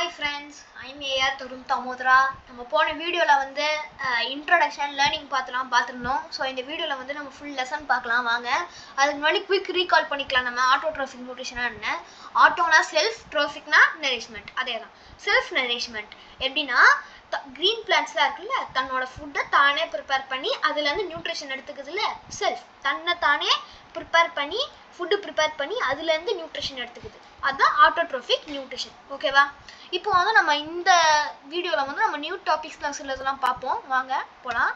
Hi friends, I'm A.R. Thurum Tamodra. நம்ம போன வீடியோல வந்து இன்ட்ரோடக்ஷன் லேர்னிங் பார்த்துருந்தோம். ஸோ இந்த வீடியோவில் வந்து நம்ம ஃபுல் லெசன் பார்க்கலாம் வாங்க. அதுக்கு முன்னாடி குயிக் ரீகால் பண்ணிக்கலாம். நம்ம ஆட்டோட்ரோஃபிக் நியூட்ரிஷனா என்ன, ஆட்டோனா செல்ஃப், ட்ரோஃபிக்னா நரிஷ்மெண்ட். அதே தான் செல்ஃப் நரிஷ்மெண்ட். எப்படின்னா க்ரீன் பிளான்ட்ஸ்லாம் இருக்குல்ல, தன்னோட ஃபுட்டை தானே ப்ரிப்பேர் பண்ணி அதுலேருந்து நியூட்ரிஷன் எடுத்துக்குதுல்ல, செல்ஃப் தன்னை தானே ப்ரிப்பேர் பண்ணி ஃபுட்டு ப்ரிப்பேர் பண்ணி அதுலேருந்து நியூட்ரிஷன் எடுத்துக்குது, அதுதான் ஆட்டோட்ரோஃபிக் நியூட்ரிஷன். ஓகேவா? இப்போ வந்து நம்ம இந்த வீடியோவில் வந்து நம்ம நியூ டாபிக்ஸ்லாம் சிலதெல்லாம் பார்ப்போம் வாங்க போகலாம்.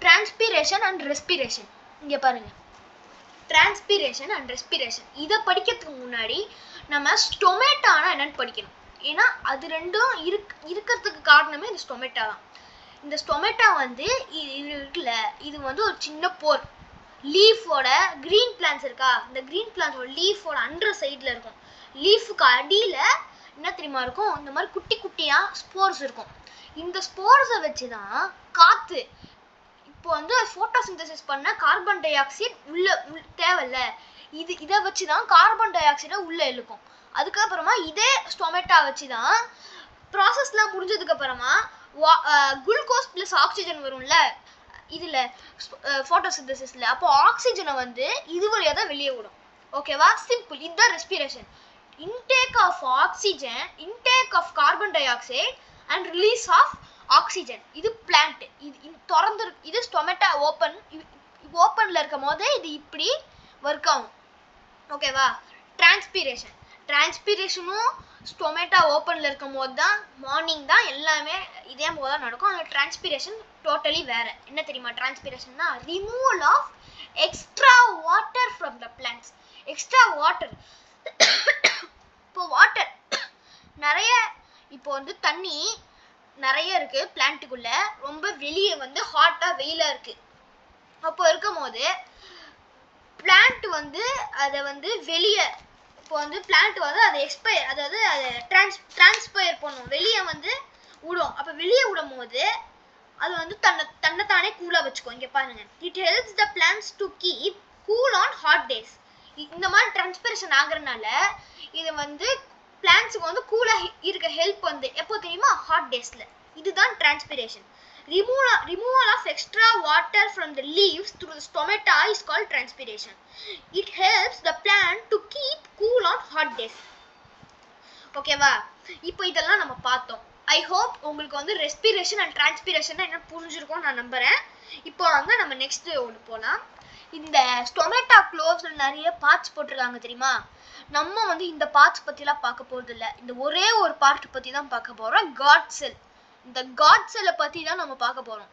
Transpiration and respiration. இங்கே பாருங்கள், டிரான்ஸ்பிரேஷன் அண்ட் ரெஸ்பிரேஷன். இதை படிக்கிறதுக்கு முன்னாடி நம்ம ஸ்டொமேட்டானா என்னன்னு படிக்கணும். ஏன்னா அது ரெண்டும் இருக்கிறதுக்கு காரணமே இந்த ஸ்டொமேட்டா தான். இந்த ஸ்டொமேட்டா வந்து இருக்குல்ல, இது வந்து ஒரு சின்ன போர். லீஃபோட க்ரீன் பிளான்ஸ் இருக்கா, இந்த க்ரீன் பிளான்ஸோட லீஃபோட அண்டர் சைடில் இருக்கும். லீஃபுக்கு அடியில் என்ன தெரியுமா இருக்கும், இந்த மாதிரி குட்டி குட்டியாக ஸ்போர்ஸ் இருக்கும். இந்த ஸ்போர்ஸை வச்சு தான் காற்று இப்போ வந்து ஃபோட்டோசிந்தசிஸ் பண்ண கார்பன் டை ஆக்சைடு உள்ள தேவையில்ல, இதை வச்சு தான் கார்பன் டை ஆக்சைடை உள்ளே இழுக்கும். அதுக்கப்புறமா இதே ஸ்டொமேட்டா வச்சு தான் ப்ராசஸ்லாம் முடிஞ்சதுக்கப்புறமா குளுக்கோஸ் ப்ளஸ் ஆக்சிஜன் வரும்ல இதில் ஃபோட்டோசிந்தசிஸில். அப்போ ஆக்சிஜனை வந்து இது வழியாக தான் வெளியே விடும். ஓகேவா? சிம்பிள். இதுதான் respiration. Intake of oxygen, intake of carbon dioxide and release of oxygen. இது பிளான்ட். இது திறந்து, இது ஸ்டொமேட்டா ஓப்பனில் இருக்கும் போது இது இப்படி ஒர்க் ஆகும். ஓகேவா? டிரான்ஸ்பிரேஷன். டிரான்ஸ்பிரேஷனும் ஸ்டொமேட்டா ஓப்பனில் இருக்கும் போது தான், மார்னிங் தான் எல்லாமே இதே போது தான் நடக்கும். அந்த டிரான்ஸ்பிரேஷன் டோட்டலி வேறு. என்ன தெரியுமா டிரான்ஸ்பிரேஷன்னா? Removal of extra water from the plants. Extra water. இப்போ வாட்டர் நிறைய, இப்போ வந்து தண்ணி நிறைய இருக்குது பிளான்ட்டுக்குள்ளே, ரொம்ப வெளியே வந்து ஹாட்டாக வெயிலாக இருக்குது. அப்போ இருக்கும் போது பிளான்ட் வந்து அதை வந்து வெளியே, இப்போ வந்து பிளான்ட் வந்து அதை அதாவது அதை டிரான்ஸ்பயர் பண்ணும், வெளியே வந்து விடும். அப்போ வெளியே விடும் போது அது வந்து தன்னைத்தானே கூலாக வச்சுக்கும். இங்கே பாருங்க, it helps the plants to keep cool on hot days. இந்த மாதிரி டிரான்ஸ்பிரேஷன் ஆகுறதுனால இது வந்து பிளான்ட்ஸுக்கு வந்து கூலாக இருக்க ஹெல்ப் வந்து எப்போ தெரியுமா? ஹாட் டேஸில். இதுதான் transpiration. Removal of extra water from the leaves through the stomata is called transpiration. It helps the plant to keep cool on hot days. ஓகேவா? இப்போ இதெல்லாம் நம்ம பார்த்தோம். ஐ ஹோப் உங்களுக்கு வந்து ரெஸ்பிரேஷன் அண்ட் டிரான்ஸ்பிரேஷன் என்ன புரிஞ்சிருக்கும் நான் நம்புறேன். இப்போ வந்து நம்ம நெக்ஸ்ட் ஒன்று போகலாம். இந்த ஸ்டொமேட்டா க்ளோவ்ஸ்ல நிறைய பார்ட்ஸ் போட்டிருக்காங்க தெரியுமா? நம்ம வந்து இந்த பார்ட்ஸ் பற்றிலாம் பார்க்க போகிறது இல்லை. இந்த ஒரே ஒரு பார்ட் பற்றி தான் பார்க்க போகிறோம், காட் செல். இந்த காட் செல்லை பற்றி தான் நம்ம பார்க்க போகிறோம்.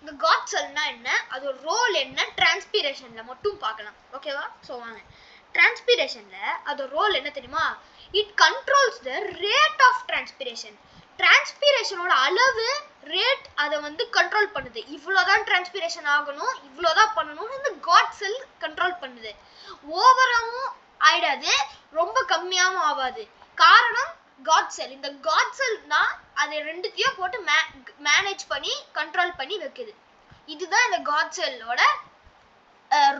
இந்த காட் செல்னா என்ன, அதோட ரோல் என்ன, டிரான்ஸ்பிரேஷனில் மட்டும் பார்க்கலாம். ஓகேவா? ஸோ வாங்க, டிரான்ஸ்பிரேஷனில் அதோட ரோல் என்ன தெரியுமா? It controls the rate of transpiration. டிரான்ஸ்பிரேஷனோட அளவு, ரேட், அதை வந்து கண்ட்ரோல் பண்ணுது. இவ்வளோதான் டிரான்ஸ்பிரேஷன் ஆகணும், இவ்வளோதான் பண்ணணும்னு இந்த காட் செல் கண்ட்ரோல் பண்ணுது. ஓவராகவும் ஆயிடாது, ரொம்ப கம்மியாகவும் ஆகாது. காரணம் காட் செல். இந்த காட் செல் தான் அதை ரெண்டுத்தையும் போட்டு மேனேஜ் பண்ணி கண்ட்ரோல் பண்ணி வைக்குது. இதுதான் இந்த காட் செல்லோட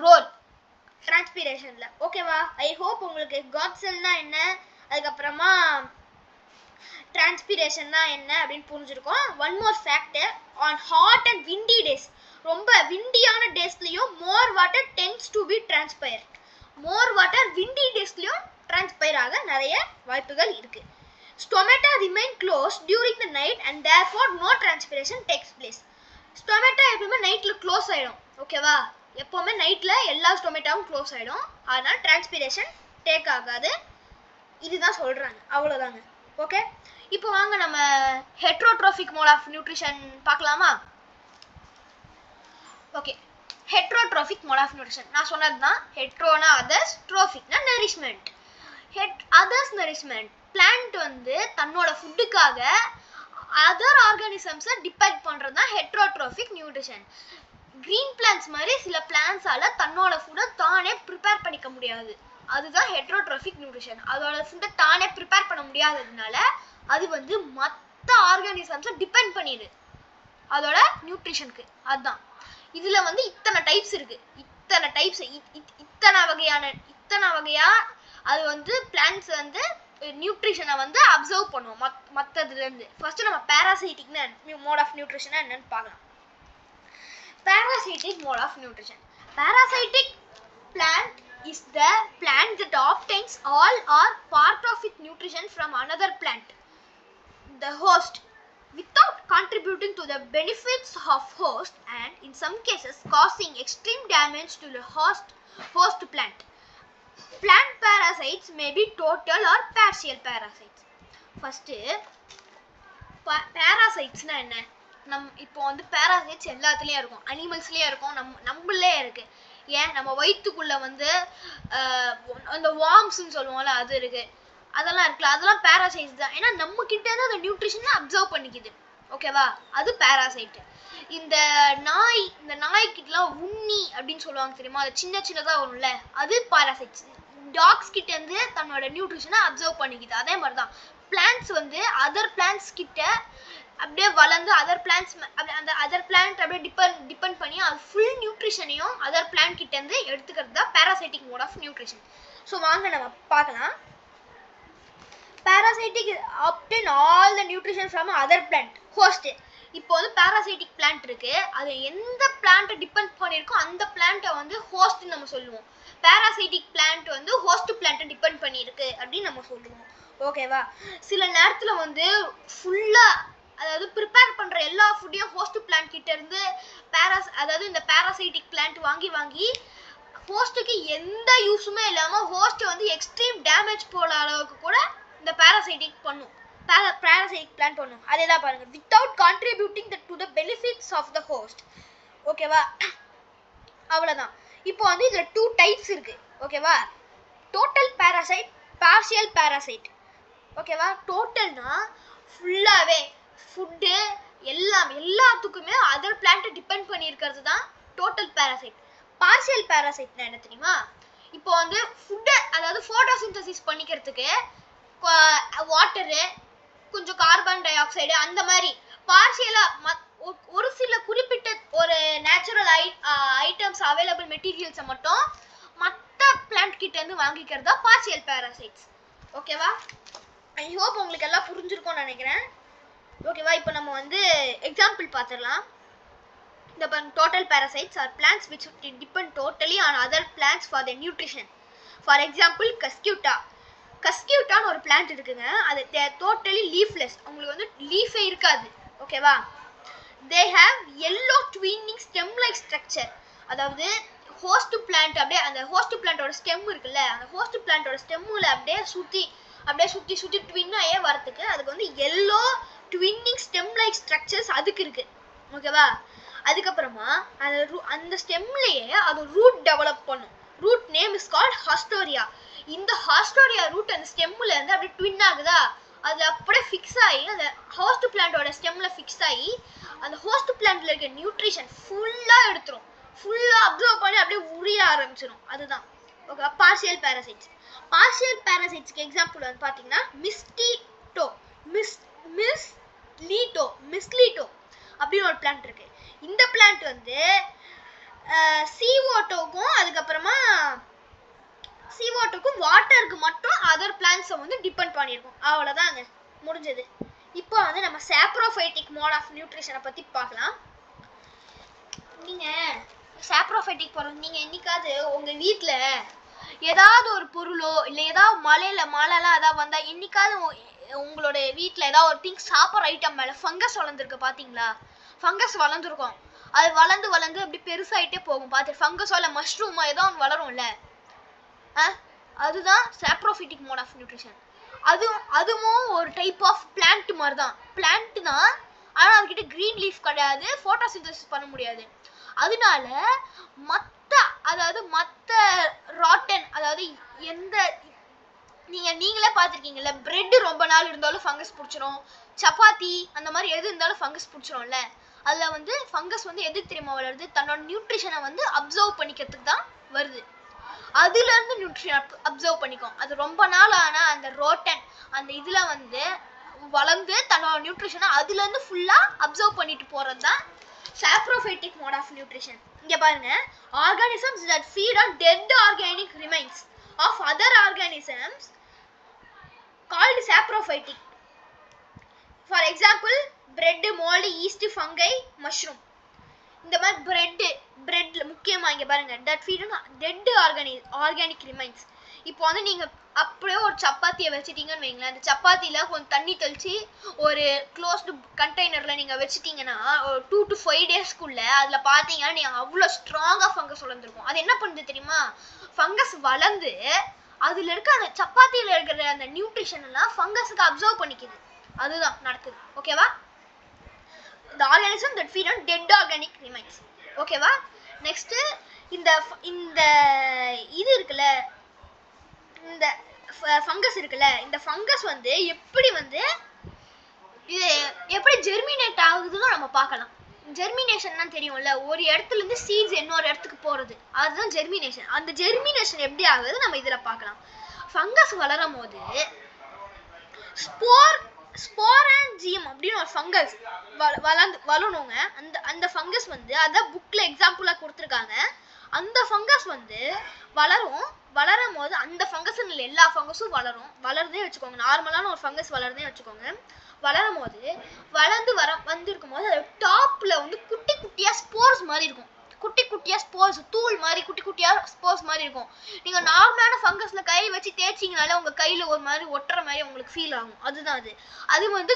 ரோல் டிரான்ஸ்பிரேஷன்ல. ஓகேவா? ஐ ஹோப் உங்களுக்கு காட் செல்னா என்ன, அதுக்கப்புறமா டிரான்ஸ்பிரேஷன்னா என்ன அப்படின்னு புரிஞ்சிருக்கும். One more factor, on hot and windy days, ரொம்ப விண்டியான டேஸ்லயும் more water tends to be transpire. More water windy டேஸ்லயும் டிரான்ஸ்பயர் ஆக நிறைய வாய்ப்புகள் இருக்கு. Stomata remain closed during the night and therefore no transpiration takes place. Stomata எப்பவுமே நைட்ல க்ளோஸ் ஆயிடும். ஓகேவா? எப்பவுமே நைட்ல எல்லா ஸ்டொமேட்டாவும் க்ளோஸ் ஆயிடும், அதனால டிரான்ஸ்பிரேஷன் டேக் ஆகாது. இதுதான் சொல்றாங்க, அவ்வளவுதாங்க. ஓகே, இப்போ வாங்க நம்ம ஹெட்ரோட்ரோபிக் மோட் ஆஃப் நியூட்ரிஷன் பார்க்கலாமா? Okay, heterotrophic mode of nutrition நான் சொன்னதுதான். ஹெட்ரோனா அதர்ஸ், ட்ரோபிக்னா நரிஷ்மெண்ட். Others nourishment. பிளான்ட் வந்து தன்னோட ஃபுட்டுக்காக அதர் ஆர்கானிசம்ஸை டிபெண்ட் பண்ணுறது தான் ஹெட்ரோட்ரோபிக் நியூட்ரிஷன். க்ரீன் பிளான்ட்ஸ் மாதிரி சில பிளான்ட்ஸால தன்னோட ஃபுட்டை தானே ப்ரிப்பேர் பண்ணிக்க முடியாது, அதுதான் ஹெட்ரோட்ரோபிக் நியூட்ரிஷன். அதோட ஃபுட்டை தானே ப்ரிப்பேர் பண்ண முடியாததுனால அது வந்து மற்ற ஆர்கானிசம்ஸை டிபெண்ட் பண்ணிடுது அதோட நியூட்ரிஷனுக்கு. அதுதான் இதில் வந்து இத்தனை டைப்ஸ் இருக்குது, இத்தனை வகையாக அது வந்து பிளான்ட்ஸ் வந்து நியூட்ரிஷனை வந்து அப்சர்வ் பண்ணுவோம் மற்றதுலேருந்து. ஃபர்ஸ்ட் நம்ம பேராசைட்டிக்னா மோட் ஆஃப் நியூட்ரிஷனா என்னன்னு பார்க்கலாம். Parasitic mode of nutrition. Parasitic plant is the plant that obtains all or part of its nutrition from another plant, the host, without contributing to the benefits of host, and in some cases causing extreme damage to the host plant. Plant parasites may be total or partial parasites. First, parasites na enna? இப்போ வந்து parasites எல்லாத்துலேயும் இருக்கும், அனிமல்ஸ்லேயே இருக்கும், நம்மளே இருக்கு. ஏன் நம்ம வயிற்றுக்குள்ள வந்து அந்த வார்ம்ஸ்ன்னு சொல்லுவோம்ல அது இருக்கு, அதெல்லாம் இருக்குல்ல, அதெல்லாம் பேராசைட்ஸ் தான். ஏன்னா நம்ம கிட்ட இருந்து அந்த நியூட்ரிஷனை அப்சர்வ் பண்ணிக்குது. ஓகேவா, அது பேராசைட். இந்த நாய்க்கிட்டலாம் உண்ணி அப்படின்னு சொல்லுவாங்க தெரியுமா, அது சின்னதாக வரும்ல, அது பேராசைட்ஸ். டாக்ஸ் கிட்ட இருந்து தன்னோட நியூட்ரிஷனை அப்சர்வ் பண்ணிக்குது. அதே மாதிரி தான் பிளான்ட்ஸ் வந்து அதர் பிளான்ட்ஸ் கிட்ட அப்படியே வளர்ந்து அதர் பிளான்ட் அப்படியே டிபெண்ட் பண்ணி அது ஃபுல் நியூட்ரிஷனையும் அதர் பிளான்ட் கிட்ட இருந்து எடுத்துக்கிறது தான் parasitic mode of nutrition. So வாங்க நம்ம பார்க்கலாம். Parasitic obtain all the nutrition from other plant host. இப்போ வந்து பேராசைட்டிக் பிளான்ட் இருக்கு, அது எந்த பிளான்ட்டை டிபெண்ட் பண்ணியிருக்கோ அந்த பிளான்ட்டை வந்து ஹோஸ்ட்னு நம்ம சொல்லுவோம். பேராசைட்டிக் பிளான்ட் வந்து ஹோஸ்ட் பிளான்ட்டை டிபெண்ட் பண்ணியிருக்கு அப்படின்னு நம்ம சொல்லுவோம். ஓகேவா, சில நேரத்தில் வந்து ஃபுல்லாக அதாவது ப்ரிப்பேர் பண்ணுற எல்லா ஃபுட்டையும் ஹோஸ்ட் பிளான்ட் கிட்ட இருந்து அதாவது இந்த பேராசைட்டிக் பிளான்ட் வாங்கி ஹோஸ்ட்டுக்கு எந்த யூஸுமே இல்லாமல் ஹோஸ்ட்டை வந்து எக்ஸ்ட்ரீம் டேமேஜ் போட அளவுக்கு கூட இந்த பேராசைட்டிக் பிளான்ட் பண்ணும். அதே தான் பாருங்க, without contributing to the benefits of the host. ஓகேவா, அவ்வளோதான். இப்போ வந்து இதில் 2 டைப்ஸ் இருக்கு. ஓகேவா, டோட்டல் பேராசைட், பார்ஷியல் பேராசைட். ஓகேவா, டோட்டல்னா ஃபுல்லாகவே ஃபுட்டு எல்லாத்துக்குமே அதர் பிளான்ட்டை டிபெண்ட் பண்ணி இருக்கிறது தான் டோட்டல் பேராசைட். பார்ஷியல் பேராசைட்னா என்ன தெரியுமா, இப்போ வந்து ஃபுட்டை அதாவது ஃபோட்டோசிந்தசிஸ் பண்ணிக்கிறதுக்கு வாட்டரு, கொஞ்சம் கார்பன் டை ஆக்சைடு, அந்த மாதிரி பார்ஷியலாக ஒரு சில குறிப்பிட்ட ஒரு நேச்சுரல் ஐட்டம்ஸ் அவைலபிள் மெட்டீரியல்ஸை மட்டும் மற்ற பிளான்ட் கிட்ட இருந்து வாங்கிக்கிறது தான் பார்ஷியல் பேராசைட்ஸ். ஓகேவா, ஐ ஹோப் உங்களுக்கு எல்லாம் புரிஞ்சிருக்கும்னு நினைக்கிறேன். ஓகேவா, இப்போ நம்ம வந்து எக்ஸாம்பிள் பார்த்துடலாம். இந்த total parasites are plants which depend totally on other plants for their nutrition. For example, கஸ்கியூட்டான்னு ஒரு பிளான்ட் இருக்குங்க, அது டோட்டலி லீஃப்லெஸ், உங்களுக்கு வந்து லீஃபே இருக்காது. ஓகேவா, they have yellow twining stem like structure. அதாவது ஹோஸ்ட் பிளான்ட் அப்படியே அந்த ஹோஸ்ட் பிளான்ட்டோட ஸ்டெம் இருக்குல்ல, அந்த ஹோஸ்ட் பிளான்ட்டோட ஸ்டெம்மில் அப்படியே சுற்றி ட்வின்னாயே வரத்துக்கு அதுக்கு வந்து yellow twining stem like structures அதுக்கு இருக்கு. ஓகேவா, அதுக்கப்புறமா அந்த ஸ்டெம்லேயே அது ரூட் டெவலப் பண்ணும். Root name is called haustoria. இந்த ஹாஸ்டோரியா ரூட் அந்த ஸ்டெம்மில் இருந்து அப்படியே ட்வின் ஆகுதா, அது அப்படியே ஃபிக்ஸ் ஆகி அந்த ஹோஸ்ட் பிளான்ட்டோட ஸ்டெம்மில் ஃபிக்ஸ் ஆகி அந்த ஹோஸ்ட் பிளான்ட்டில் இருக்க நியூட்ரிஷன் ஃபுல்லாக எடுத்துரும், ஃபுல்லாக அப்சர்வ் பண்ணி அப்படியே உரிய ஆரம்பிச்சிடும். அதுதான் ஓகே பார்ஷியல் பேராசைட்ஸ். பார்ஷியல் பேராசைட்ஸ்க்கு எக்ஸாம்பிள் வந்து பார்த்தீங்கன்னா மிஸ்லீட்டோ அப்படின்னு ஒரு பிளான்ட் இருக்கு. இந்த பிளான்ட் வந்து CO2க்கும் வாட்டருக்கு மட்டும் அதர் பிளான்ட்ஸை வந்து டிபெண்ட் பண்ணியிருக்கும். அவ்வளோதாங்க, முடிஞ்சது. இப்போ வந்து நம்ம சாப்ரோஃபைட்டிக் மோட் ஆஃப் நியூட்ரிஷனை பற்றி பார்க்கலாம். நீங்கள் சாப்ரோஃபைட்டிக் பொருள் நீங்கள் என்னைக்காவது உங்கள் வீட்டில் ஏதாவது ஒரு பொருளோ இல்லை ஏதாவது மழைலாம் ஏதாவது வந்தால் என்னைக்காவது உங்களோட வீட்டில் ஏதாவது ஒரு திங்ஸ் சாப்பிட்ற ஐட்டம் மேலே ஃபங்கஸ் வளர்ந்துருக்கு பார்த்தீங்களா? ஃபங்கஸ் வளர்ந்துருக்கும், அது வளர்ந்து அப்படி பெருசாகிட்டே போகும். பார்த்து ஃபங்கஸோ இல்லை மஷ்ரூமோ ஏதோ ஒன்று வளரும்ல, அதுதான் சாப்ரோஃபைட்டிக் மோட் ஆஃப் நியூட்ரிஷன். அதுவும் ஒரு டைப் ஆஃப் பிளான்ட் மாதிரி தான். பிளான்ட் தான், ஆனால் அதுக்கிட்ட க்ரீன் லீஃப் கிடையாது, ஃபோட்டோசிந்தசிஸ் பண்ண முடியாது. அதனால மற்ற ராட்டன் அதாவது எந்த நீங்களே பார்த்துருக்கீங்கல்ல, பிரெட் ரொம்ப நாள் இருந்தாலும் ஃபங்கஸ் பிடிச்சிரும், சப்பாத்தி அந்த மாதிரி எது இருந்தாலும் ஃபங்கஸ் பிடிச்சிரும்ல. அதில் வந்து ஃபங்கஸ் வந்து எதுக்கு தெரியுமா வளருது, தன்னோட நியூட்ரிஷனை வந்து அப்சர்வ் பண்ணிக்கிறதுக்கு தான் வருது. அதுலேருந்து நியூட்ரிஷன் அப்சர்வ் பண்ணிக்கும். அது ரொம்ப நாள் ஆனால் அந்த ரோட்டன் அந்த இதில் வந்து வளர்ந்து தன்னோட நியூட்ரிஷனை அதுலேருந்து ஃபுல்லாக அப்சர்வ் பண்ணிட்டு போகிறது தான் சாப்ரோஃபைட்டிக் மோட் ஆஃப் நியூட்ரிஷன். இங்கே பாருங்க, organisms that feed on dead organic remains of other organisms called saprophytic. For example, bread, mold, yeast, fungi, mushroom. இந்த மாதிரி பிரெட்ல முக்கியமா இங்க பாருங்க that feed on dead organic remains. இப்போ வந்து நீங்க அப்படியே ஒரு சப்பாத்தியை வச்சிட்டீங்கன்னு வைங்களேன், அந்த சப்பாத்தியில கொஞ்சம் தண்ணி தெளிச்சு ஒரு க்ளோஸ்டு கண்டெய்னர்ல நீங்க வச்சிட்டீங்கன்னா ஒரு 2 to 5 டேஸ்க்குள்ள அதுல பாத்தீங்கன்னா நீங்க அவ்வளவு ஸ்ட்ராங்கா ஃபங்கஸ் வளர்ந்துருக்கும். அது என்ன பண்ணுது தெரியுமா? ஃபங்கஸ் வளர்ந்து அதுல இருக்க அந்த சப்பாத்தியில இருக்கிற அந்த நியூட்ரிஷன் எல்லாம் ஃபங்கஸுக்கு அப்சர்வ் பண்ணிக்குது. அதுதான் நடக்குது. ஓகேவா? The organism that feed on dead organic remains. ஓகேவா? நெக்ஸ்ட் இந்த இது இருக்குல்ல, இந்த ஃபங்கஸ் இருக்குல்ல, இந்த ஃபங்கஸ் வந்து எப்படி வந்து இது எப்படி ஜெர்மினேட் ஆகுதுன்னு நம்ம பார்க்கலாம். ஜெர்மினேஷன்னா தெரியும்ல, ஒரு இடத்துல இருந்து சீட்ஸ் இன்னொரு இடத்துக்கு போறது, அதுதான் ஜெர்மினேஷன். அந்த ஜெர்மினேஷன் எப்படி ஆகுது நம்ம இதுல பார்க்கலாம். ஃபங்கஸ் வளரும் போது ஸ்போராஞ்சியம் அப்படின்னு ஒரு ஃபங்கஸ் வளரணுங்க. அந்த ஃபங்கஸ் வந்து அதான் புக்ல எக்ஸாம்பிளா கொடுத்துருக்காங்க. அந்த ஃபங்கஸ் வந்து வளரும் போது அந்த ஃபங்கஸ் எல்லா ஃபங்கஸும் வளருதே வச்சுக்கோங்க. நார்மலான ஒரு ஃபங்கஸ் வளருதே வச்சுக்கோங்க. வளரும் போது வந்திருக்கும் போது டாப்ல வந்து குட்டி குட்டியா ஸ்போர்ஸ் மாதிரி இருக்கும். குட்டி குட்டியா ஸ்போர்ஸ், தூள் மாதிரி குட்டி குட்டியா ஸ்போர்ஸ் மாதிரி இருக்கும். நீங்க நார்மலான ஃபங்கஸ்ல கை வச்சு தேய்ச்சிங்கனாலே உங்க கையில ஒரு மாதிரி ஒட்டுற மாதிரி உங்களுக்கு ஃபீல் ஆகும். அதுதான் அது வந்து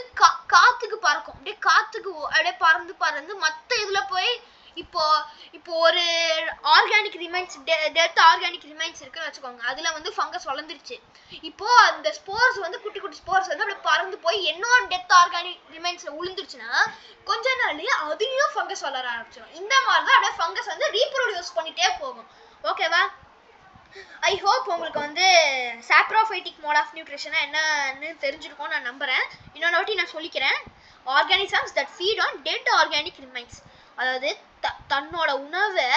காத்துக்கு பறக்கும். அப்படியே காத்துக்கு அப்படியே பறந்து மத்த இதுல போய் இப்போ ஒரு organic remains, death organic remains இருக்குன்னு வச்சுக்கோங்க. அதுல வந்து ஃபங்கஸ் வளர்ந்துருச்சு. இப்போ அந்த ஸ்போர்ஸ் வந்து குட்டி குட்டி ஸ்போர்ஸ் வந்து அப்படியே பறந்து போய் இன்னொரு டெத் ஆர்கானிக் ரிமைன்ஸ்ல விழுந்துருச்சுன்னா கொஞ்ச நாள்லயே அதுலயும் ஃபங்கஸ் வளர ஆரம்பிச்சிடும். இந்த மாதிரிதான் அப்படியே ஃபங்கஸ் வந்து ரீப்ரொடியூஸ் பண்ணிட்டே போகும். ஓகேவா? ஐ ஹோப் உங்களுக்கு வந்து சாப்ரோஃபைட்டிக் மோட் ஆஃப் நியூட்ரிஷனா என்னன்னு தெரிஞ்சிருக்கும் நான் நம்புறேன். இன்னொரு வாட்டி நான் சொல்லிக்கிறேன். Organisms that feed on dead organic remains, அதாவது தன்னோட உணவை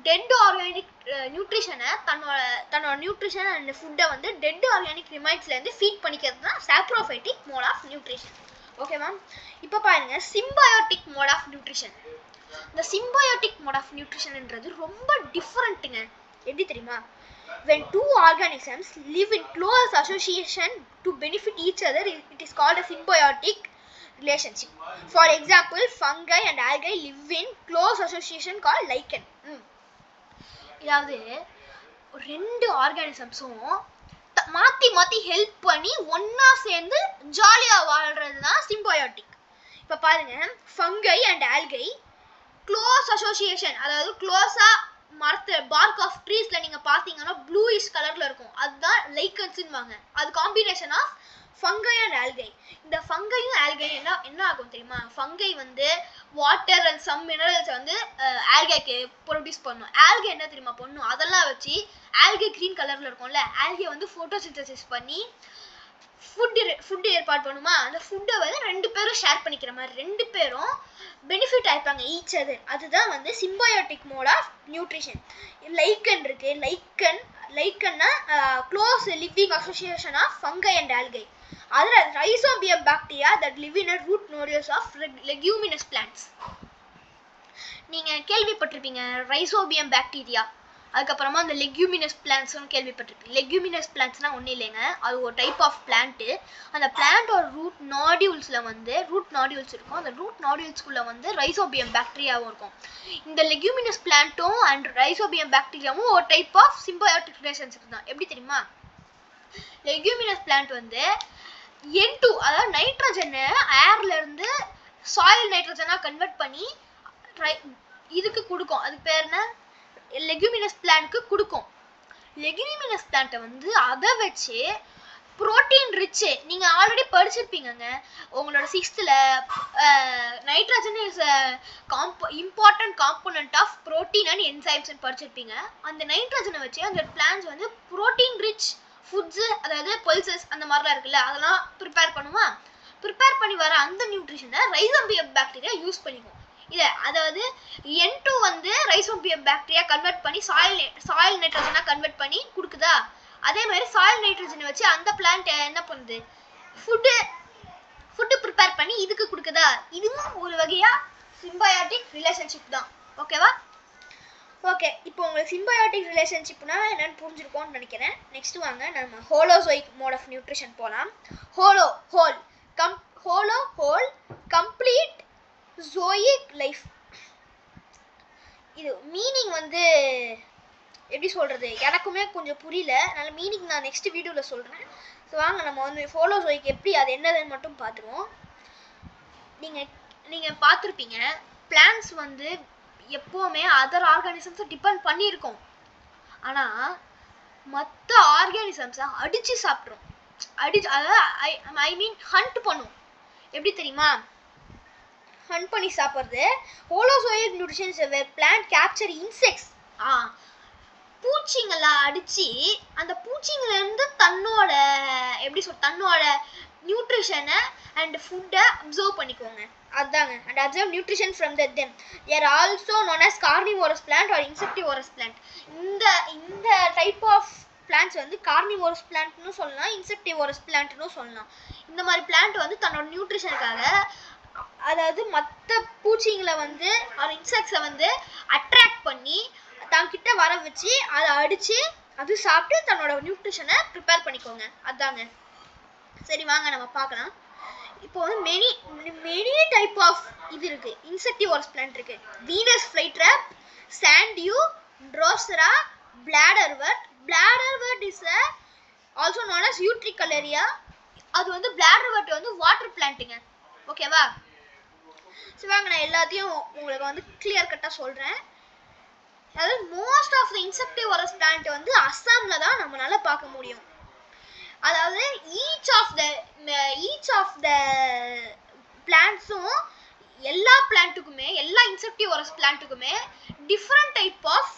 டெட் ஆர்கானிக் நியூட்ரிஷனை தன்னோட நியூட்ரிஷன் அண்ட் ஃபுட்டை வந்து டெட் ஆர்கானிக் ரிமைன்ஸ்ல இருந்து ஃபீட் பண்ணிக்கிறது தான் சாப்ரோஃபைட்டிக் மோட் ஆஃப் நியூட்ரிஷன். ஓகேவா? இப்போ பாருங்க சிம்பயோட்டிக் மோட் ஆஃப் நியூட்ரிஷன். இந்த சிம்பயோட்டிக் மோட் ஆஃப் நியூட்ரிஷன்ன்றது ரொம்ப டிஃபரெண்ட்டுங்க. எப்படி தெரியுமா? When two organisms live in close association to benefit each other, it is called a symbiotic relationship. For example, fungi and algae live in close association called lichen. இதாவது ரெண்டு ஆர்கானிசம்ஸும் மாத்தி help பண்ணி ஒன்னா சேர்ந்து ஜாலியா வாழ்றது தான் சிம்பயோட்டிக். இப்ப பாருங்க, fungi and algae close association, அதாவது க்ளோஸா மரத்து பார்க் ஆஃப் ட்ரீஸ்ல நீங்க பாத்தீங்கன்னா ப்ளூயிஷ் கலர்ல இருக்கும். அதுதான் லைக்கன்ஸ்னுவாங்க. அது combination of fungi and algae. இந்த ஃபங்கையும் ஆல்கை என்ன ஆகும் தெரியுமா? ஃபங்கை வந்து வாட்டர் அண்ட் சம் மினரல்ஸ் வந்து ஆல்கைக்கு ப்ரொடியூஸ் பண்ணும். ஆல்கை என்ன தெரியுமா பண்ணும்? அதெல்லாம் வச்சு ஆல்கை கிரீன் கலர்ல இருக்கும்ல, ஆல்கை வந்து போட்டோசிந்தசிஸ் பண்ணி ஃபுட் ஏற்பாடு பண்ணுமா? அந்த ஃபுட்டை வந்து ரெண்டு பேரும் ஷேர் பண்ணிக்கிற மாதிரி, ரெண்டு பேரும் பெனிஃபிட் ஆயிப்பாங்க ஈச் அதர். அதுதான் வந்து symbiotic mode of nutrition. Lichen இருக்கு. லைக்கன்னா close living association of fungi and algae. அதுல rhizobium bacteria that live in root nodules of leguminous plants. நீங்க கேள்விப்பட்டிருப்பீங்க ரைசோபியம் பாக்டீரியா. அதுக்கப்புறமா அந்த லெக்யூமினஸ் பிளான்ட்ஸ்னு கேள்விப்பட்டிருப்பீங்க. லெக்யூமினஸ் பிளான்ட்ஸ்னா ஒன்றும் இல்லைங்க, அது ஒரு டைப் ஆஃப் பிளான்ட்டு. அந்த பிளான்ட்டோட ரூட் நாடியூல்ஸ் இருக்கும். அந்த ரூட் நாடியூல்ஸ்குள்ள வந்து ரைசோபியம் பாக்டீரியாவும் இருக்கும். இந்த லெக்யூமினஸ் பிளான்ட்டும் அண்ட் ரைசோபியம் பாக்டீரியாவும் ஒரு டைப் ஆஃப் சிம்பயோட்டிக் ரிலேஷன்ஷிப் தான். எப்படி தெரியுமா? லெக்யூமினஸ் பிளான்ட் வந்து N2, அதாவது நைட்ரஜனை ஏர்ல இருந்து சாயில் நைட்ரஜனா கன்வெர்ட் பண்ணி இதுக்கு கொடுக்கும். அதுக்கு பேர் என்ன? லெக்யூமினஸ் பிளான்ட்க்கு கொடுக்கும். லெக்யூமினஸ் பிளான்ட்டை வந்து அதை வச்சு புரோட்டீன் ரிச், நீங்க ஆல்ரெடி படிச்சிருப்பீங்க உங்களோட 6th nitrogen is important component of protein and enzymes படிச்சிருப்பீங்க. அந்த நைட்ரஜனை வச்சு அந்த பிளான்ட்ஸ் வந்து புரோட்டீன் ரிச் ஃபுட்ஸ், அதாவது பல்சஸ் அந்த மாதிரிலாம் இருக்குல்ல, அதெல்லாம் ப்ரிப்பேர் பண்ணுமா? ப்ரிப்பேர் பண்ணி வர அந்த நியூட்ரிஷனை ரைசோபியம் பாக்டீரியா யூஸ் பண்ணிக்கும். அதாவது N2 வந்து ரைசோபியம் பாக்டீரியா கன்வெர்ட் பண்ணி சாயில் நைட்ரஜனா கன்வெர்ட் பண்ணி கொடுக்குதா? அதே மாதிரி சாயில் நைட்ரஜனை வச்சு அந்த பிளான்ட் என்ன பண்ணுது? ஃபுட்டு ப்ரிப்பேர் பண்ணி இதுக்கு கொடுக்குதா? இதுவும் ஒரு வகையா சிம்பயோட்டிக் ரிலேஷன்ஷிப் தான். ஓகேவா? ஓகே, இப்போ உங்களுக்கு சிம்பயாட்டிக் ரிலேஷன்ஷிப்னா என்னன்னு புரிஞ்சிருக்கோம்னு நினைக்கிறேன். நெக்ஸ்ட் வாங்க நம்ம ஹோலோசோயிக் மோட் ஆஃப் நியூட்ரிஷன் போகலாம். Whole complete zoic life. இது மீனிங் வந்து எப்படி சொல்கிறது, எனக்குமே கொஞ்சம் புரியல. அதனால மீனிங் நான் நெக்ஸ்ட் வீடியோவில் சொல்கிறேன். ஸோ வாங்க நம்ம வந்து ஹோலோசோயிக் எப்படி அது என்னதுன்னு மட்டும் பார்த்துருவோம். நீங்கள் பார்த்துருப்பீங்க, பிளான்ஸ் வந்து எப்போவுமே அதர் ஆர்கானிசம்ஸை டிபெண்ட் பண்ணியிருக்கோம். ஆனால் மற்ற ஆர்கானிசம்ஸை அடித்து சாப்பிட்றோம். அதாவது ஐ மீன் ஹண்ட் பண்ணும். எப்படி தெரியுமா ஹண்ட் பண்ணி சாப்பிட்றது? ஹோலோசோயிக் நியூட்ரிஷன்ஸ் வேர் பிளான்ட் கேப்சர் இன்செக்ட்ஸ். பூச்சிங்களை அடித்து அந்த பூச்சிங்கலேருந்து தன்னோட நியூட்ரிஷனை அண்ட் ஃபுட்டை அப்சர்வ் பண்ணிக்குவாங்க. அதாங்க, and observe nutrition from them. They are also known as carnivorous plant or insectivorous plant. இந்த டைப் ஆஃப் பிளான்ட்ஸ் வந்து கார்னிவோரஸ் பிளான்ட்னு சொல்லலாம், இன்செக்டிவோரஸ் பிளான்ட்னு சொல்லலாம். இந்த மாதிரி பிளான்ட் வந்து தன்னோட நியூட்ரிஷனுக்காக, அதாவது மற்ற பூச்சிங்களை வந்து இன்செக்ட்ஸை வந்து அட்ராக்ட் பண்ணி தங்கிட்ட வர வச்சு அதை அடித்து அது சாப்பிட்டு தன்னோட நியூட்ரிஷனை ப்ரிப்பேர் பண்ணிக்கோங்க. அதாங்க. சரி வாங்க நம்ம பார்க்கலாம். இப்போ வந்து மெனி டைப் ஆஃப் இது இருக்கு, இன்செக்டிவோரஸ் பிளான்ட் இருக்கு. Venus flytrap, sundew, drosera, bladderwort. Bladderwort is also known as utricularia. அது வந்து பிளாடர்வர்ட் வந்து வாட்டர் பிளான்ட்டுங்க. ஓகேவா? சரி வாங்க நான் எல்லாத்தையும் உங்களுக்கு வந்து கிளியர் கட்டாக சொல்கிறேன். அதாவது most of the insectivorous plant வந்து அஸ்ஸாமில் தான் நம்மளால பார்க்க முடியும். அதாவது ஈச் ஆஃப் த பிளான்ட்ஸும் எல்லா பிளான்ட்டுக்குமே, எல்லா இன்செக்டிவோரஸ் பிளான்ட்டுக்குமே different type of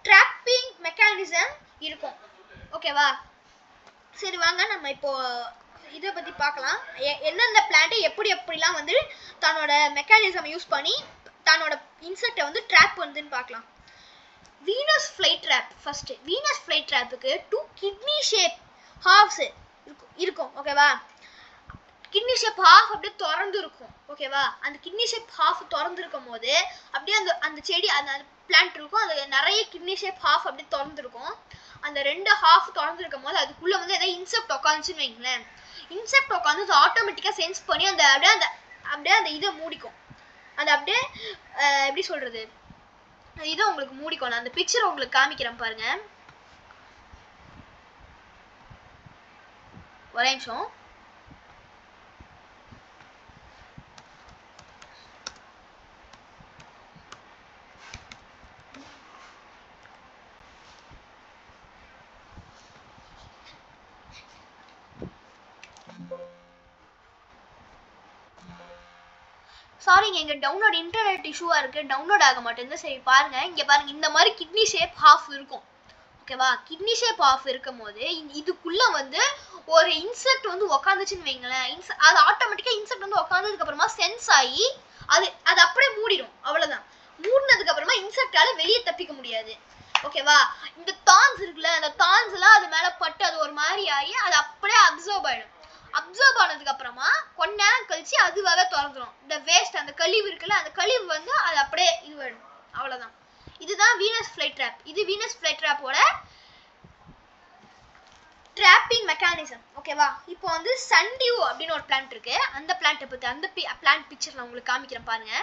trapping mechanism இருக்கும். ஓகேவா? சரி வாங்க நம்ம இப்போ இதை பற்றி பார்க்கலாம். எந்தெந்த பிளான்ட்டை எப்படிலாம் வந்து தன்னோட மெக்கானிசம் யூஸ் பண்ணி தன்னோட இன்செக்டை வந்து ட்ராப் பண்ணுதுன்னு பார்க்கலாம். Venus flytrap. ஃபர்ஸ்ட் வீனஸ் ஃப்ளைட்ராப்புக்கு 2 கிட்னி ஷேப் ஹாஃப்ஸ் இருக்கும். ஓகேவா? கிட்னி ஷேப் ஹாஃப் அப்படியே திறந்து இருக்கும். ஓகேவா? அந்த கிட்னி ஷேப் ஹாஃப் திறந்து இருக்கும் போது அப்படியே அந்த செடி அந்த பிளான்ட் இருக்கும், அது நிறைய கிட்னி ஷேப் ஹாஃப் அப்படியே திறந்துருக்கும். அந்த 2 ஹாஃப் திறந்துருக்கும் போது அதுக்குள்ள வந்து ஏதாவது இன்செக்ட் உட்காந்துச்சுன்னு வைங்களேன். இன்செக்ட் உட்காந்து அது ஆட்டோமேட்டிக்காக சென்ஸ் பண்ணி அப்படியே அந்த இதை மூடிக்கும். அது அப்படியே எப்படி சொல்றது, இதை உங்களுக்கு மூடிக்கும். நான் அந்த பிக்சர் உங்களுக்கு காமிக்கிறேன் பாருங்க, ஒரே நிமிஷம். சாரிங்க, இங்கே டவுன்லோட் இன்டர்நெட் இஷ்யூவாக இருக்குது, டவுன்லோட் ஆக மாட்டேங்குது. சரி பாருங்க, இங்கே பாருங்க, இந்த மாதிரி கிட்னி ஷேப் ஹாஃப் இருக்கும். ஓகேவா? கிட்னி ஷேப் ஹாஃப் இருக்கும் போது இதுக்குள்ளே வந்து ஒரு இன்செக்ட் வந்து உக்காந்துச்சுன்னு வைங்களேன். அது ஆட்டோமேட்டிக்காக இன்செக்ட் வந்து உக்காந்ததுக்கு அப்புறமா சென்ஸ் ஆகி அது அப்படியே மூடிடும். அவ்வளோதான். மூடினதுக்கு அப்புறமா இன்செக்டால வெளியே தப்பிக்க முடியாது. ஓகேவா? இந்த தான்ஸ் இருக்குல்ல, அந்த தான்ஸ் எல்லாம் அது மேலே பட்டு அது ஒரு மாதிரி ஆகி அது அப்படியே அப்சர்வ் ஆகிடும். அப்சர்வ் ஆனதுக்கு அப்புறமா கொஞ்ச நேரம் கழிச்சு அதுவாகவே திறந்துடும். இந்த வேஸ்ட் அந்த கழிவு இருக்குல்ல, அந்த கழிவு வந்து அது அப்படியே இதுவாயிடும். அவ்வளோதான். இதுதான் வீனஸ் ஃப்ளைட்ராப். இது வீனஸ் ஃப்ளைட்ராப்போட ட்ராப்பிங் மெக்கானிசம். ஓகேவா? இப்போ வந்து சன்டியூ அப்படின்னு ஒரு பிளான்ட் இருக்கு. அந்த பிளான்ட்டை பற்றி அந்த பிளான்ட் பிக்சர் நான் உங்களுக்கு காமிக்கிறேன் பாருங்க.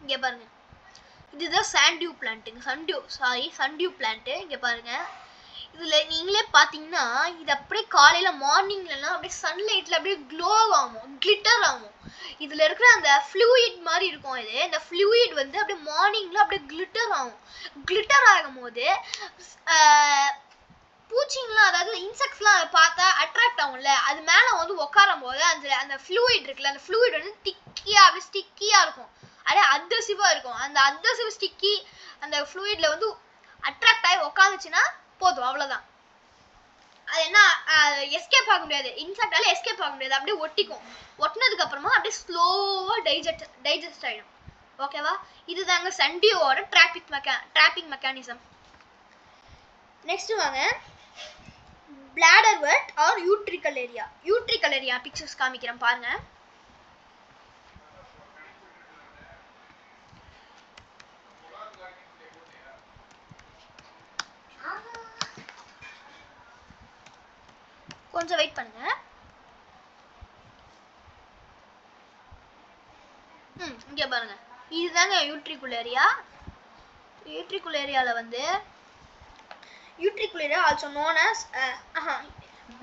இங்கே பாருங்க, இதுதான் சாண்டியூ பிளான்ட்டுங்க. சன்டியூ பிளான்ட்டு. இங்கே பாருங்க, இதில் நீங்களே பார்த்தீங்கன்னா இது அப்படியே காலையில் மார்னிங்லலாம் அப்படியே சன்லைட்டில் அப்படியே க்ளோ ஆகும், கிளிட்டர் ஆகும். இதில் இருக்கிற அந்த ஃப்ளூயிட் மாதிரி இருக்கும். இந்த ஃப்ளூயிட் வந்து அப்படியே மார்னிங்கில் அப்படியே கிளிட்டர் ஆகும். கிளிட்டர் ஆகும் போது பூச்சிங்கெலாம், அதாவது இன்செக்ட்ஸ்லாம் அதை பார்த்தா அட்ராக்ட் ஆகும்ல, அது மேலே வந்து உட்காரும் போது அந்த ஃப்ளூயிட் இருக்குல்ல, அந்த ஃப்ளூயிட் வந்து திக்கியாக அப்படியே ஸ்டிக்கியாக இருக்கும். அதே அட்ஹெசிவாக இருக்கும். அந்த அட்ஹெசிவ் ஸ்டிக்கி அந்த ஃப்ளூயிடில் வந்து அட்ராக்ட் ஆகி உட்காந்துச்சுன்னா போதும், அவ்வளோதான். அது என்ன, எஸ்கேப் ஆக முடியாது, இன்செக்டால எஸ்கேப் ஆக முடியாது, அப்படியே ஒட்டிக்கும். ஒட்டினதுக்கு அப்புறமா அப்படியே ஸ்லோவாக டைஜஸ்ட் ஆகிடும். ஓகேவா? இதுதாங்க சன்டியோட ட்ராப்பிங் மெக்கானிசம். நெக்ஸ்ட் வாங்க bladder wet or utricle area. Utricle area pictures காமிக்கிறேன் பாருங்க. கொஞ்சம் வெயிட் பண்ணுங்க. இங்க பாருங்க, இதுதாங்க யூட்ரிகுல் ஏரியா. யூட்ரிகுல் ஏரியால வந்து utricle area also known as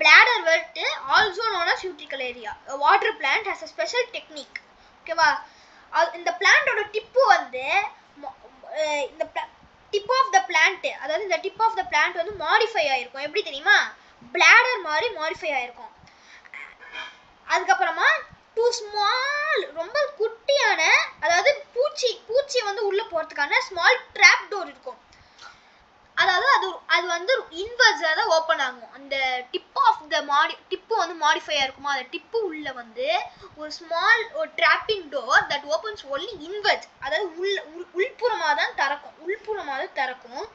bladder wet also known as utricle area. A water plant has a special technique. ஓகேவா? இந்த பிளான்ட்டோட டிப்பு வந்து இந்த டிப் ஆஃப் த பிளான்ட், அதாவது இந்த டிப் ஆஃப் த பிளான்ட் வந்து மாடிஃபை ஆயிருக்கும். எப்படி தெரியுமா? பிளாடர் மாதிரி மாடிஃபை ஆயிருக்கும். அதுக்கப்புறமா டூ ஸ்மால், ரொம்ப குட்டியான, அதாவது பூச்சி வந்து உள்ள போறதுக்கான ஸ்மால் ட்ராப் டோர் இருக்கும். அதாவது அது வந்து இன்வெர்ஸா தான் ஓப்பன் ஆகும். அந்த டிப்பு வந்து மாடிஃபை ஆயிருக்குமா, அந்த டிப்பு உள்ள வந்து ஒரு small trapping door that opens only inwards, அதாவது உள்புறமா தான் திறக்கும்.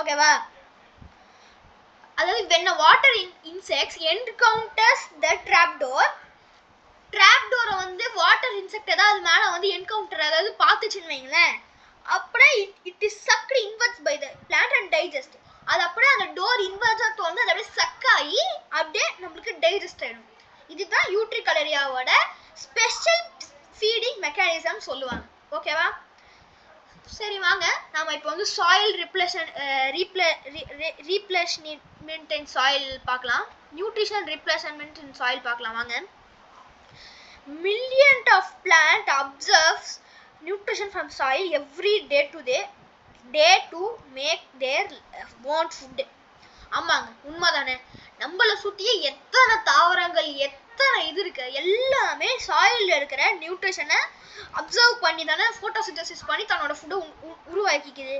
ஓகேவா? அதாவது when a water insect encounters the trapdoor வந்து வாட்டர் இன்செக்ட் ஏதாவது மேல வந்து என்கவுண்டர் அதாவது பார்த்துச்சுன்னு வைங்களேன், அப்படியே it is sucked inwards by the plant and digest. அது அப்படியே அந்த டோர் இன்வெர்ஸா தோந்து அது அப்படியே சக் ஆகி அப்படியே நம்மளுக்கு டைஜஸ்ட் ஆயிடும். இதுதான் யூட்ரிகல் ஏரியாவோட ஸ்பெஷல் ஃபீடிங் மெக்கானிசம் சொல்லுவாங்க. ஓகேவா? சரி வாங்க, நாம இப்போ வந்து சாயில் ரீப்ளேஸ்மெண்ட் இன் சாயில் பார்க்கலாம். நியூட்ரிஷன் ரீப்ளேஸ்மெண்ட் இன் சாயில் பார்க்கலாம் வாங்க. Millions of plant observes nutrition from soil every day to make their own food. ஆமாங்க, உண்மைதானே. நம்மள சுத்தியே எத்தனை தாவரங்கள் எத்தனை இது இருக்கு, எல்லாமே சாயில்ல இருக்கிற நியூட்ரிஷனை அப்சர்வ் பண்ணி தானே போட்டோசிந்தசிஸ் பண்ணி தன்னோட ஃபுட்டை உருவாக்கிக்குது.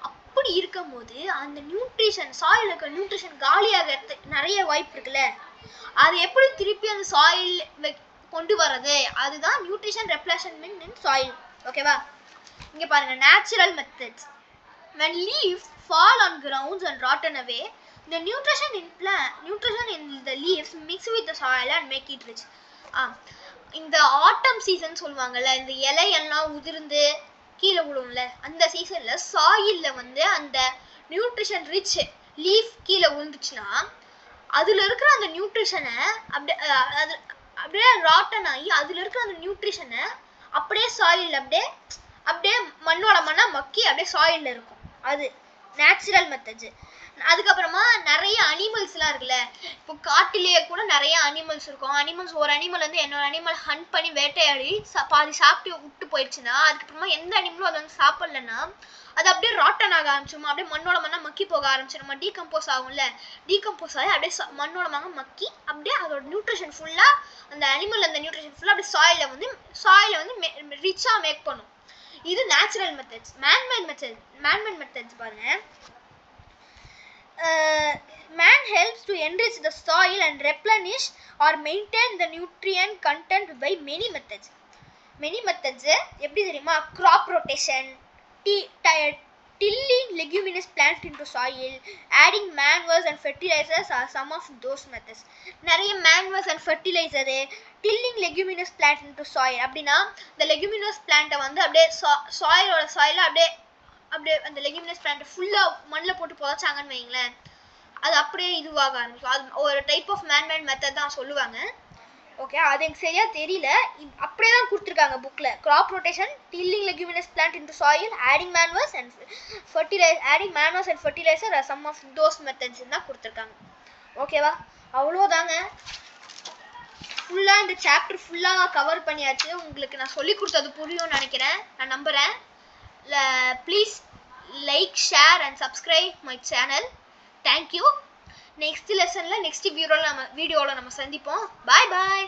அப்படி இருக்கும் போது அந்த நியூட்ரிஷன், சாயில் இருக்கிற நியூட்ரிஷன் காலியாக நிறைய வாய்ப்பு இருக்குல்ல, அது எப்படி திருப்பி அந்த சாயில் கொண்டு வர்றது, அதுதான் நியூட்ரிஷன் ரெப்ளேஸ்மெண்ட் இன் சாயில். ஓகேவா? இங்க பாருங்க, natural methods. when leaves fall on grounds and rotten away, the nutrition in the leaves mix with the soil and make it rich. இந்த ஆட்டம் சீசன் சொல்லுவாங்கல்ல, இந்த இலையெல்லாம் உதிர்ந்து கீழே விடும்ல, அந்த சீசன்ல சாயில்ல வந்து அந்த நியூட்ரிஷன் ரிச் லீஃப் கீழே விழுந்துச்சுன்னா அதுல இருக்கிற அந்த நியூட்ரிஷனை அப்படியே ராட்டன் ஆகி அதுல இருக்கிற அந்த நியூட்ரிஷனை அப்படியே சாயில் அப்படியே மண்ணோட மண்ணா மக்கி அப்படியே சாயில்ல இருக்கும். அது நேச்சுரல் மெத்தட்ஸ். அதுக்கப்புறமா நிறைய அனிமல்ஸ்லாம் இருக்குல்ல, இப்போ காட்டிலேயே கூட நிறைய அனிமல்ஸ் இருக்கும். ஒரு அனிமல் வந்து இன்னொரு அனிமல் ஹண்ட் பண்ணி வேட்டையாடி பாதி சாப்பிட்டு விட்டு போயிடுச்சுன்னா, அதுக்கப்புறமா எந்த அனிமலும் அதை வந்து சாப்பிடலன்னா அது அப்படியே ராட்டன் ஆக ஆரம்பிச்சிருமா, அப்படியே மண்ணோட மண்ணா மக்கி போக ஆரம்பிச்சிருமா, டீகம்போஸ் ஆகும்ல, டீகம்போஸ் ஆகி அப்படியே மண்ணோட மண்ணா மக்கி அப்படியே அதோட நியூட்ரிஷன் ஃபுல்லா அந்த அனிமல் அந்த நியூட்ரிஷன் ஃபுல்லா அப்படியே சாயில வந்து ரிச்சா மேக் பண்ணும். இது நேச்சுரல் மெத்தட்ஸ். மேன்மேட் மெத்தட்ஸ் பாருங்க. Man helps to enrich the soil and replenish or maintain the nutrient content by many methods. எப்படி தெரியுமா? crop rotation, tilling leguminous plants into soil, adding manures and fertilizers are some of those methods. நிறைய manures and fertilizer, tilling leguminous plants into soil. அப்படின்னா the leguminous plant வந்து அப்படியே சாயில அப்படியே அந்த leguminous plant ஃபுல்லா மண்ணில் போட்டு புதைச்சாங்கன்னு வைங்களேன், அது அப்படியே இதுவாக ஆரம்பிக்கும். அது ஒரு டைப் ஆஃப் மேன்மேட் மெத்தட் தான் சொல்லுவாங்க. ஓகே, அது எனக்கு சரியா தெரியல, அப்படியே தான் கொடுத்துருக்காங்க புக்ல. Crop rotation, tilling leguminous plant into soil, adding manuals and fertiliser are some of those methods தான் கொடுத்துருக்காங்க. ஓகேவா? அவ்வளோதாங்க. ஃபுல்லாக இந்த சாப்டர் ஃபுல்லாக கவர் பண்ணியாச்சு. உங்களுக்கு நான் சொல்லி கொடுத்தது புரியும்னு நினைக்கிறேன், நான் நம்புகிறேன். Please like, share and subscribe my channel. Thank you. Next lessonல next வீடியோல நம்ம சந்திப்போம். Bye bye.